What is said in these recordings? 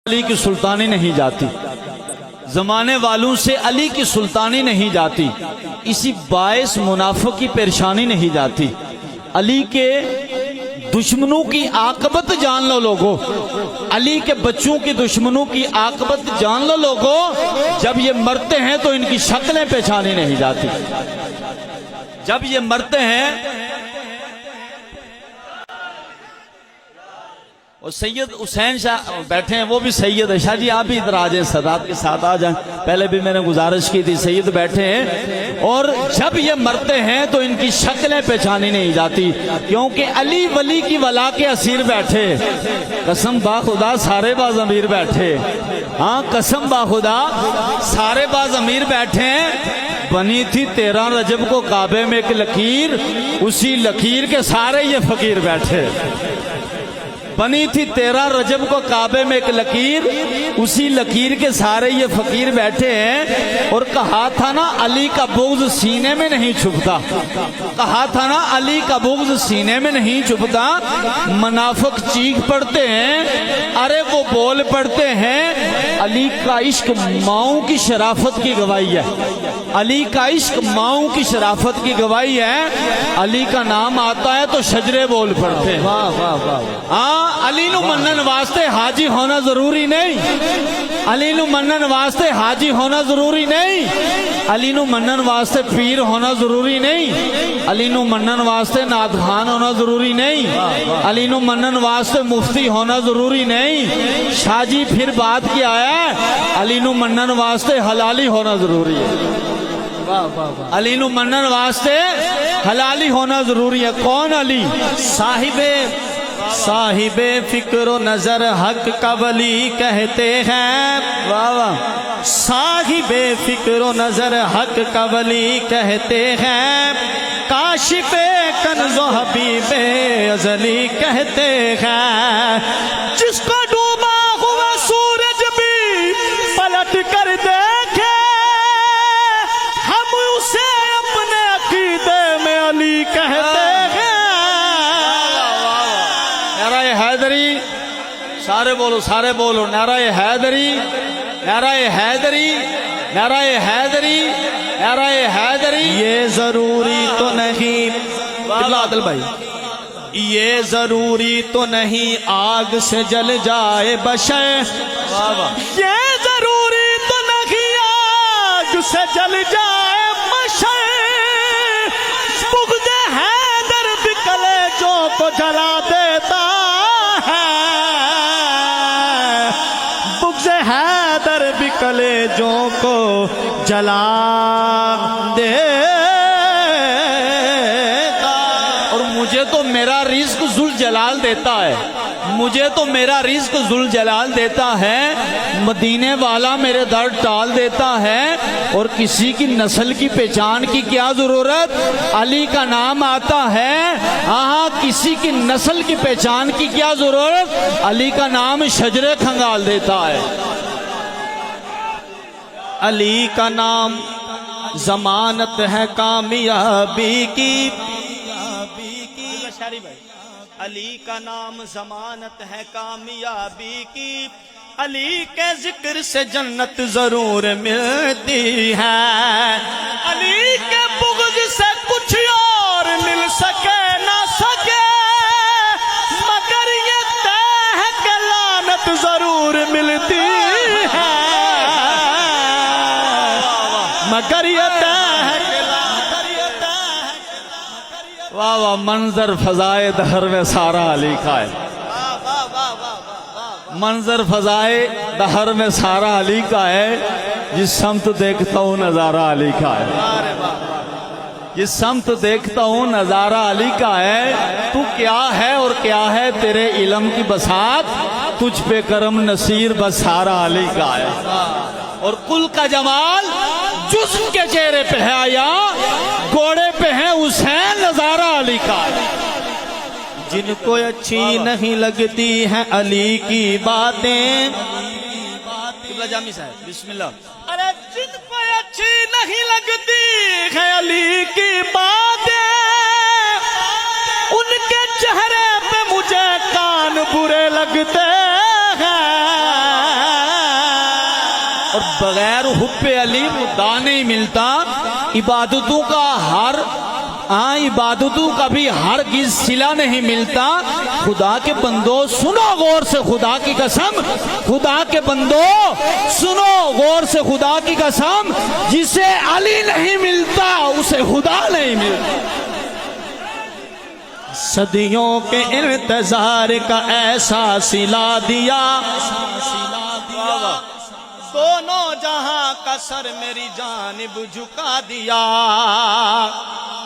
علی کی سلطانی نہیں جاتی، زمانے والوں سے علی کی سلطانی نہیں جاتی، اسی باعث منافق کی پریشانی نہیں جاتی۔ علی کے دشمنوں کی عاقبت جان لو لوگو، علی کے بچوں کی دشمنوں کی عاقبت جان لو لوگو، جب یہ مرتے ہیں تو ان کی شکلیں پہچانی نہیں جاتی۔ جب یہ مرتے ہیں، اور سید حسین شاہ بیٹھے ہیں، وہ بھی سید ہے، شاہ جی آپ بھی ادھر آ جائیں، سادات کے ساتھ آ جائیں، پہلے بھی میں نے گزارش کی تھی، سید بیٹھے ہیں، اور جب یہ مرتے ہیں تو ان کی شکلیں پہچانی نہیں جاتی، کیونکہ علی ولی کی ولا کے اسیر بیٹھے، قسم با خدا سارے باز امیر بیٹھے، ہاں قسم با خدا سارے باز امیر بیٹھے ہیں۔ بنی تھی 13 رجب کو کعبے میں ایک لکیر، اسی لکیر کے سارے یہ فقیر بیٹھے۔ بنی تھی 13 رجب کو کعبے میں ایک لکیر، اسی لکیر کے سارے یہ فقیر بیٹھے ہیں، اور کہا تھا نا علی کا بغض سینے میں نہیں چھپتا، کہا تھا نا علی کا بغض سینے میں نہیں چھپتا۔ منافق چیخ پڑتے ہیں، ارے وہ بول پڑتے ہیں، علی کا عشق ماؤں کی شرافت کی گواہی ہے، علی کا عشق ماؤں کی شرافت کی گواہی ہے۔ علی کا نام آتا ہے تو شجرے بول پڑتے ہیں۔ واہ واہ واہ۔ علی نو منن واسطے حاجی ہونا ضروری نہیں، علی نو منن واسطے حاجی ہونا ضروری نہیں، علی نو منن واسطے پیر ہونا ضروری نہیں، علی نو منن واسطے نعت خوان ہونا ضروری نہیں، علی نو منن واسطے مفتی ہونا ضروری نہیں۔ شاہ جی پھر بات کیا ہے، علی نو منن واسطے حلالی ہونا ضروری ہے، علی نو منن واسطے حلالی ہونا ضروری ہے۔ کون علی؟ صاحب فکر و نظر حق کا ولی کہتے ہیں، صاحب فکر و نظر حق کا ولی کہتے ہیں، کاشف کنز و حبیب ازلی کہتے ہیں، جس کو ڈوبا ہوا سورج بھی پلٹ کر دیکھے، ہم اسے اپنے عقیدے میں علی کہتے ہیں۔ نعرہ حیدری، سارے بولو سارے بولو، نعرہ حیدری، نعرہ حیدری، نعرہ حیدری، نعرہ حیدری۔ یہ ضروری تو نہیں، عادل بھائی، یہ ضروری تو نہیں آگ سے جل جائے بشر، یہ ضروری تو نہیں آگ سے جل جائے بشر، بغض حیدر بھی کلیجوں کو جلا دیتا ہے، بغض حیدر بھی کلیجوں کو جلا دیتا، اور مجھے تو میرا رزق ذوالجلال دیتا ہے، مجھے تو میرا رزق ذوالجلال دیتا ہے، مدینے والا میرے در ٹال دیتا ہے، اور کسی کی نسل کی پہچان کی کیا ضرورت، علی کا نام آتا ہے، ہاں کسی کی نسل کی پہچان کی کیا ضرورت، علی کا نام شجرے کھنگال دیتا ہے۔ علی کا نام ضمانت ہے کامیابی کی، علی کا نام ضمانت ہے کامیابی کی، علی کے ذکر سے جنت ضرور ملتی ہے، علی کے بغض سے کچھ اور مل سکے نہ سکے، مگر یہ طے ہے کہ لعنت ضرور ملتی ہے، مگر یہ طے ہے کہ واہ واہ، منظر فضائے دہر میں سارا علی کا ہے، منظر فضائے دہر میں سارا علی کا ہے، جس سمت دیکھتا ہوں نظارہ علی کا ہے، جس سمت دیکھتا ہوں نظارہ علی کا ہے، تو کیا ہے اور کیا ہے تیرے علم کی بساط، تجھ پہ کرم نصیر بس سارا علی کا ہے، اور کل کا جمال جسم کے چہرے پہ ہے، آیا گھوڑے پہ ہے حسین نظارہ علی کا ہے۔ جن کو اچھی نہیں لگتی ہیں علی کی باتیں، جامی صاحب بسم اللہ، ارے جن کو اچھی نہیں لگتی ہیں علی کی باتیں، ان کے چہرے پہ مجھے کان برے لگتے ہیں، اور بغیر حب علی خدا نہیں ملتا. عبادتوں کا بھی ہرگز صلہ نہیں ملتا. خدا کے بندو سنو غور سے خدا کی قسم، خدا کے بندو سنو غور سے خدا کی قسم، جسے علی نہیں ملتا اسے خدا نہیں ملتا. صدیوں کے انتظار کا ایسا صلہ دیا، دونوں جہاں کا سر میری جانب جھکا دیا.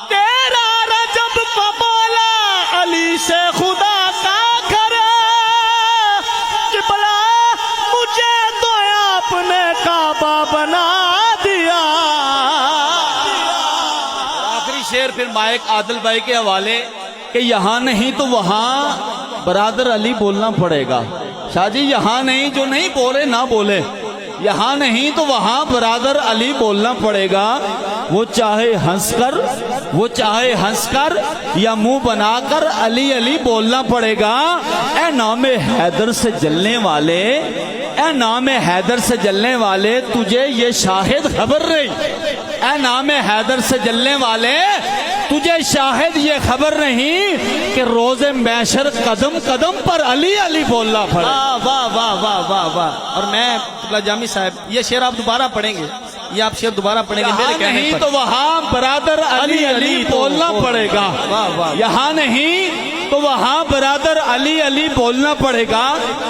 تیرا رجب کو بولا علی سے خدا کا گھر، قبلہ مجھے تو آپ نے کعبہ بنا دیا. آخری شعر پھر مائک عادل بھائی کے حوالے کہ یہاں نہیں تو وہاں برادر علی بولنا پڑے گا. شاہ جی یہاں نہیں، جو نہیں بولے نہ بولے، یہاں نہیں تو وہاں برادر علی بولنا پڑے گا. وہ چاہے ہنس کر یا منہ بنا کر علی علی بولنا پڑے گا. اے نام حیدر سے جلنے والے، اے نام حیدر سے جلنے والے، تجھے یہ شاہد خبر نہیں. اے نام حیدر سے جلنے والے، تجھے شاہد یہ خبر نہیں کہ روز محشر قدم قدم پر علی علی بولنا پڑے. واہ واہ واہ واہ واہ. اور میں جامی صاحب یہ شعر آپ دوبارہ پڑھیں گے، یہ آپ شعر دوبارہ پڑھیں گے میرے کہنے نہیں پر. تو وہاں برادر علی علی بولنا پڑے گا. یہاں نہیں تو وہاں برادر علی علی بولنا پڑے گا.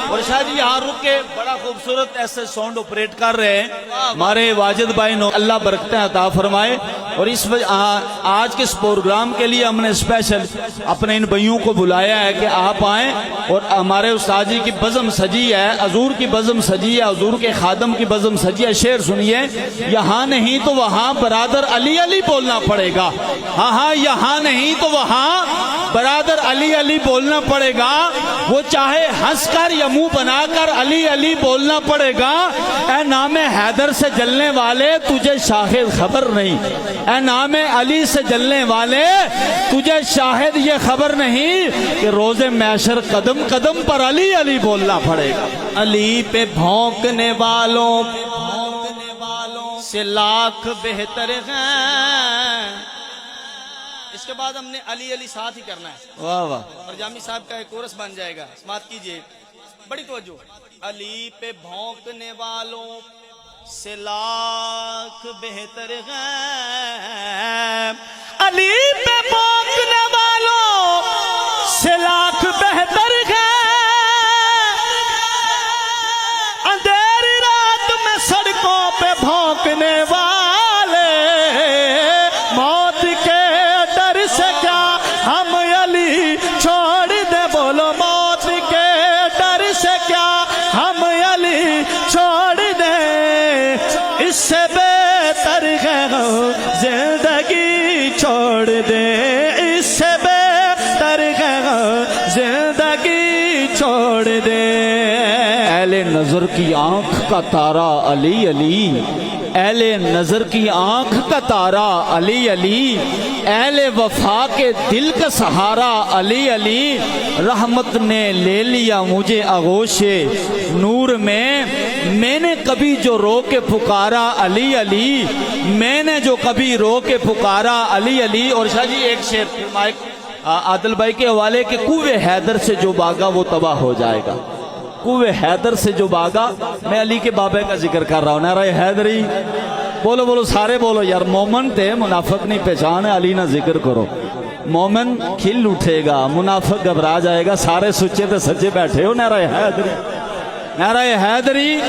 اور شاہ جی یہاں رک کے بڑا خوبصورت ایسے ساؤنڈ آپریٹ کر رہے ہیں ہمارے واجد بھائی نو، اللہ برکتیں عطا فرمائے. اور اس آج کے اس پروگرام کے لیے ہم نے اسپیشل اپنے ان بھائیوں کو بلایا ہے کہ آپ آئیں. اور ہمارے استاد جی کی بزم سجی ہے، حضور کی بزم سجی ہے، حضور کے خادم کی بزم سجی ہے. شعر سنیے، یہاں نہیں تو وہاں برادر علی علی بولنا پڑے گا. ہاں یہاں نہیں تو وہاں برادر علی علی بولنا پڑے گا. وہ چاہے ہنس کر یا منہ بنا کر علی علی بولنا پڑے گا. اے نام حیدر سے جلنے والے، تجھے شاہد خبر نہیں. اے نام علی سے جلنے والے، تجھے شاہد یہ خبر نہیں کہ روز محشر قدم قدم پر علی علی بولنا پڑے گا. علی پہ بھونکنے والوں سے لاکھ بہتر ہیں. اس کے بعد ہم نے علی علی ساتھ ہی کرنا ہے. واہ واہ. اور جامی صاحب کا ایک کورس بن جائے گا، سماعت کیجئے بڑی توجہ. علی پہ بھونکنے والوں سے لاکھ بہتر ہیں، علی پہ بھونکنے والوں سے لاکھ بہتر ہیں. اندھیری رات میں سڑکوں پہ بھونکنے والے، موت کے ڈر سے کیا ہم علی چھوڑ دے. بولو موت کے ڈر سے کیا ہم علی چھوڑ دے. اس سے بہتر ہے زندگی چھوڑ دے. اس سے بہتر ہے زندگی چھوڑ دے. اہل نظر کی آنکھ کا تارا علی علی، اہل نظر کی آنکھ کا تارا علی علی، اہل وفا کے دل کا سہارا علی علی. رحمت نے لے لیا مجھے آغوش نور میں نے کبھی جو رو کے پکارا علی علی، میں نے جو کبھی رو کے پکارا علی علی. اور شاہ جی ایک شعر مائک عادل بھائی کے حوالے کہ کوہ حیدر سے جو باغا وہ تباہ ہو جائے گا. کوہ حیدر سے جو باغا، میں علی کے بابے کا ذکر کر رہا ہوں. نعرہ حیدری بولو بولو سارے بولو یار. مومن تھے منافق نہیں پہچان ہے، علی نہ ذکر کرو. مومن کھل اٹھے گا، منافق گھبرا جائے گا. سارے سچے تے سچے بیٹھے ہو. نعرہ حیدری، نعرہ حیدری.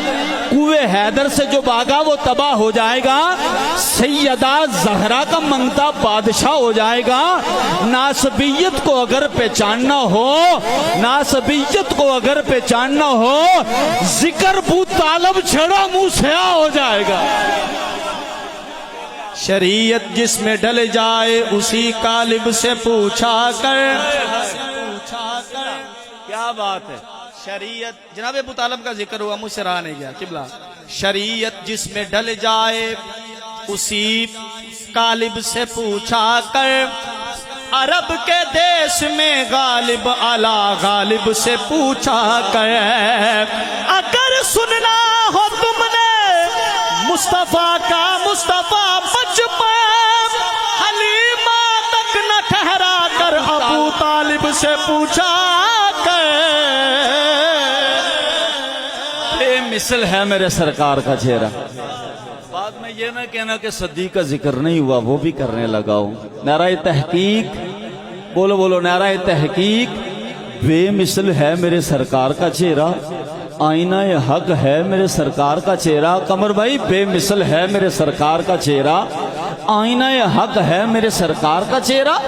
کوہ حیدر سے جو باغا وہ تباہ ہو جائے گا. سیدہ زہرا کا منگتا بادشاہ ہو جائے گا. ناسبیت کو اگر پہچاننا ہو، ناسبیت کو اگر پہچاننا ہو، ذکر بو طالب چھڑا منہ سیاہ ہو جائے گا. شریعت جس میں ڈل جائے اسی قالب سے پوچھا کر. کیا بات ہے. شریعت جناب ابو طالب کا ذکر ہوا، مجھ سے رہا نہیں گیا قبلہ. شریعت جس میں ڈل جائے اسی قالب سے پوچھا کر. عرب کے دیش میں غالب اعلی غالب سے پوچھا کر. اگر سننا ہو تم نے پوچھا کر بے مثل ہے میرے سرکار کا چہرہ. بعد میں یہ نہ کہنا کہ صدیق کا ذکر نہیں ہوا، وہ بھی کرنے لگا ہوں. نعرہ تحقیق بولو بولو، نعرہ تحقیق. بے مثل ہے میرے سرکار کا چہرہ، آئینہ حق ہے میرے سرکار کا چہرہ. قمر بھائی بے مثل ہے میرے سرکار کا چہرہ، آئینہ حق ہے میرے سرکار کا چہرہ.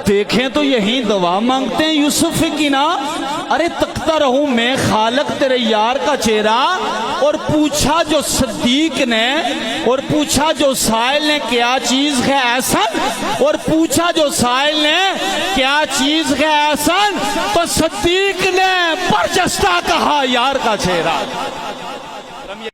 دیکھیں تو یہی دعا مانگتے ہیں یوسف کی نا. ارے تکتا رہوں میں خالق تیرے یار کا چہرہ. اور پوچھا جو صدیق نے، اور پوچھا جو سائل نے کیا چیز ہے احسن، اور پوچھا جو سائل نے کیا چیز ہے احسن، تو صدیق نے برجستہ کہا یار کا چہرہ.